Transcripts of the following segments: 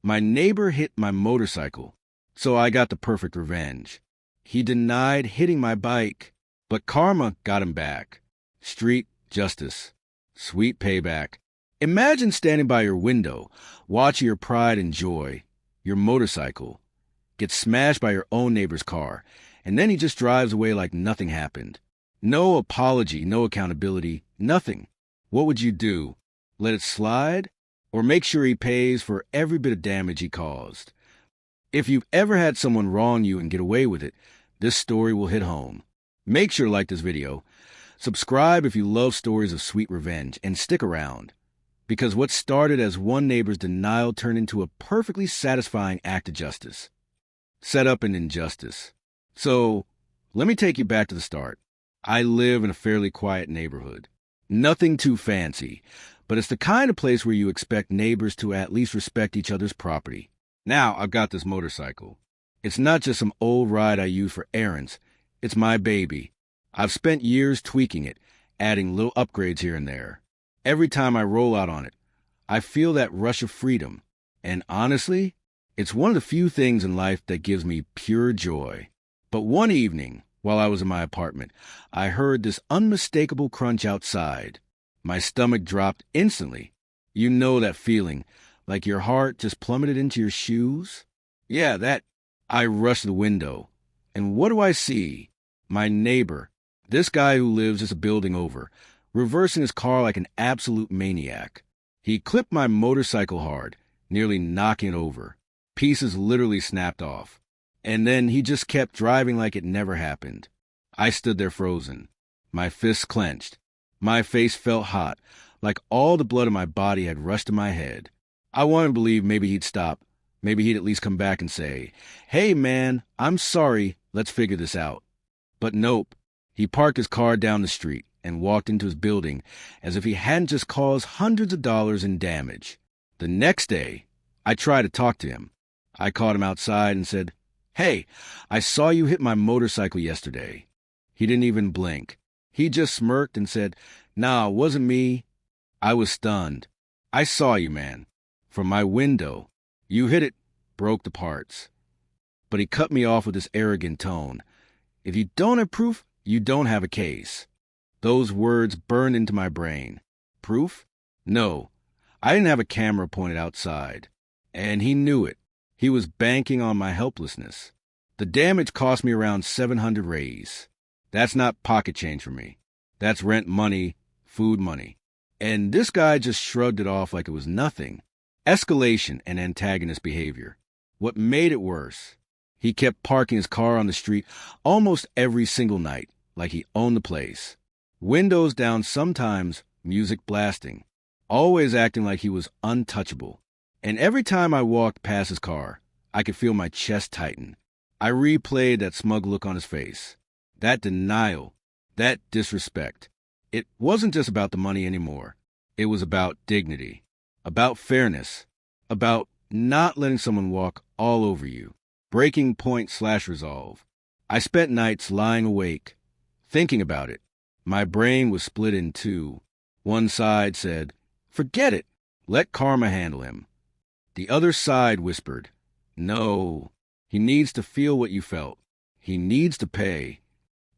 My neighbor hit my motorcycle, so I got the perfect revenge. He denied hitting my bike, but karma got him back. Street justice. Sweet payback. Imagine standing by your window, watching your pride and joy, your motorcycle, get smashed by your own neighbor's car, and then he just drives away like nothing happened. No apology, no accountability, nothing. What would you do? Let it slide? Or make sure he pays for every bit of damage he caused? If you've ever had someone wrong you and get away with it, this story will hit home. Make sure to like this video. Subscribe if you love stories of sweet revenge, and stick around. Because what started as one neighbor's denial turned into a perfectly satisfying act of justice. Set up an injustice. So, let me take you back to the start. I live in a fairly quiet neighborhood. Nothing too fancy, but it's the kind of place where you expect neighbors to at least respect each other's property. Now, I've got this motorcycle. It's not just some old ride I use for errands. It's my baby. I've spent years tweaking it, adding little upgrades here and there. Every time I roll out on it, I feel that rush of freedom. And honestly, it's one of the few things in life that gives me pure joy. But one evening, while I was in my apartment, I heard this unmistakable crunch outside. My stomach dropped instantly. You know that feeling, like your heart just plummeted into your shoes? Yeah, that. I rushed to the window. And what do I see? My neighbor, this guy who lives just a building over, reversing his car like an absolute maniac. He clipped my motorcycle hard, nearly knocking it over. Pieces literally snapped off. And then he just kept driving like it never happened. I stood there frozen, my fists clenched. My face felt hot, like all the blood in my body had rushed to my head. I wanted to believe maybe he'd stop. Maybe he'd at least come back and say, "Hey man, I'm sorry, let's figure this out." But nope. He parked his car down the street and walked into his building as if he hadn't just caused hundreds of dollars in damage. The next day, I tried to talk to him. I caught him outside and said, "Hey, I saw you hit my motorcycle yesterday." He didn't even blink. He just smirked and said, "Nah, it wasn't me." I was stunned. "I saw you, man. From my window. You hit it, broke the parts." But he cut me off with this arrogant tone. "If you don't have proof, you don't have a case." Those words burned into my brain. Proof? No. I didn't have a camera pointed outside. And he knew it. He was banking on my helplessness. The damage cost me around 700 rays. That's not pocket change for me. That's rent money, food money. And this guy just shrugged it off like it was nothing. Escalation and antagonist behavior. What made it worse? He kept parking his car on the street almost every single night, like he owned the place. Windows down sometimes, music blasting. Always acting like he was untouchable. And every time I walked past his car, I could feel my chest tighten. I replayed that smug look on his face. That denial. That disrespect. It wasn't just about the money anymore. It was about dignity. About fairness. About not letting someone walk all over you. Breaking point/resolve. I spent nights lying awake, thinking about it. My brain was split in two. One side said, "Forget it. Let karma handle him." The other side whispered, "No, he needs to feel what you felt. He needs to pay."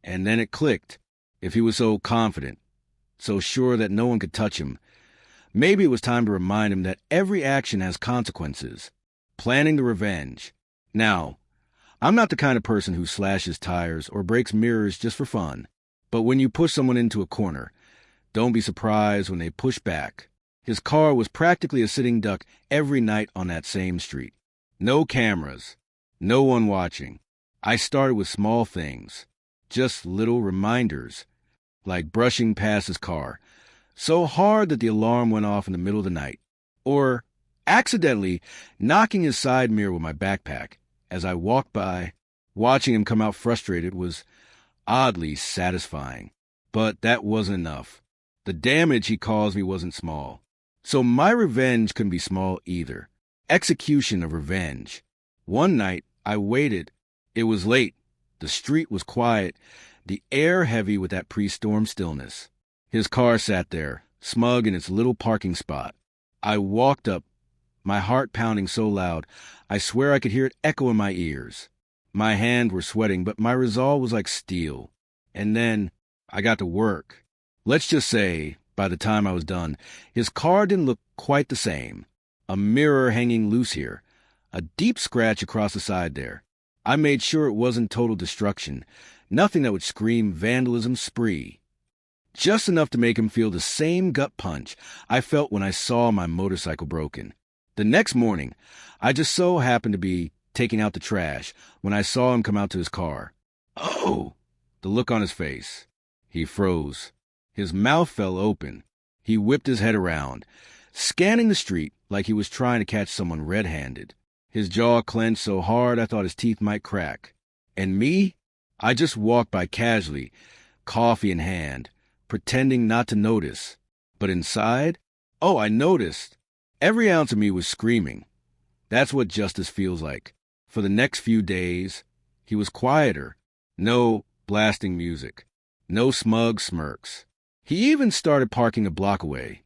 And then it clicked. If he was so confident, so sure that no one could touch him, maybe it was time to remind him that every action has consequences. Planning the revenge. Now, I'm not the kind of person who slashes tires or breaks mirrors just for fun. But when you push someone into a corner, don't be surprised when they push back. His car was practically a sitting duck every night on that same street. No cameras. No one watching. I started with small things. Just little reminders. Like brushing past his car, so hard that the alarm went off in the middle of the night. Or accidentally knocking his side mirror with my backpack as I walked by. Watching him come out frustrated was oddly satisfying. But that wasn't enough. The damage he caused me wasn't small. So my revenge couldn't be small either. Execution of revenge. One night, I waited. It was late. The street was quiet, the air heavy with that pre-storm stillness. His car sat there, smug in its little parking spot. I walked up, my heart pounding so loud, I swear I could hear it echo in my ears. My hands were sweating, but my resolve was like steel. And then I got to work. Let's just say, by the time I was done, his car didn't look quite the same. A mirror hanging loose here, a deep scratch across the side there. I made sure it wasn't total destruction, nothing that would scream vandalism spree. Just enough to make him feel the same gut punch I felt when I saw my motorcycle broken. The next morning, I just so happened to be taking out the trash when I saw him come out to his car. Oh! The look on his face. He froze. His mouth fell open. He whipped his head around, scanning the street like he was trying to catch someone red-handed. His jaw clenched so hard I thought his teeth might crack. And me? I just walked by casually, coffee in hand, pretending not to notice. But inside? Oh, I noticed. Every ounce of me was screaming. That's what justice feels like. For the next few days, he was quieter. No blasting music. No smug smirks. He even started parking a block away,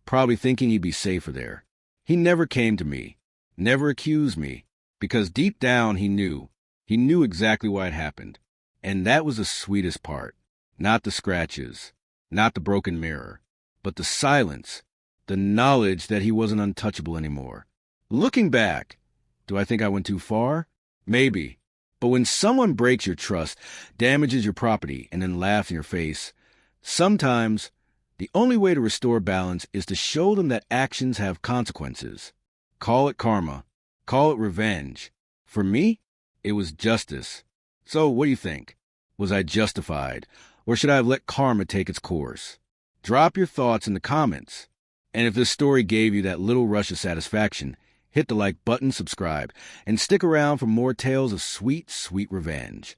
probably thinking he'd be safer there. He never came to me, never accused me, because deep down he knew exactly why it happened. And that was the sweetest part. Not the scratches, not the broken mirror, but the silence, the knowledge that he wasn't untouchable anymore. Looking back, do I think I went too far? Maybe. But when someone breaks your trust, damages your property, and then laughs in your face, sometimes the only way to restore balance is to show them that actions have consequences. Call it karma. Call it revenge. For me, it was justice. So what do you think? Was I justified? Or should I have let karma take its course? Drop your thoughts in the comments. And if this story gave you that little rush of satisfaction, hit the like button, subscribe, and stick around for more tales of sweet, sweet revenge.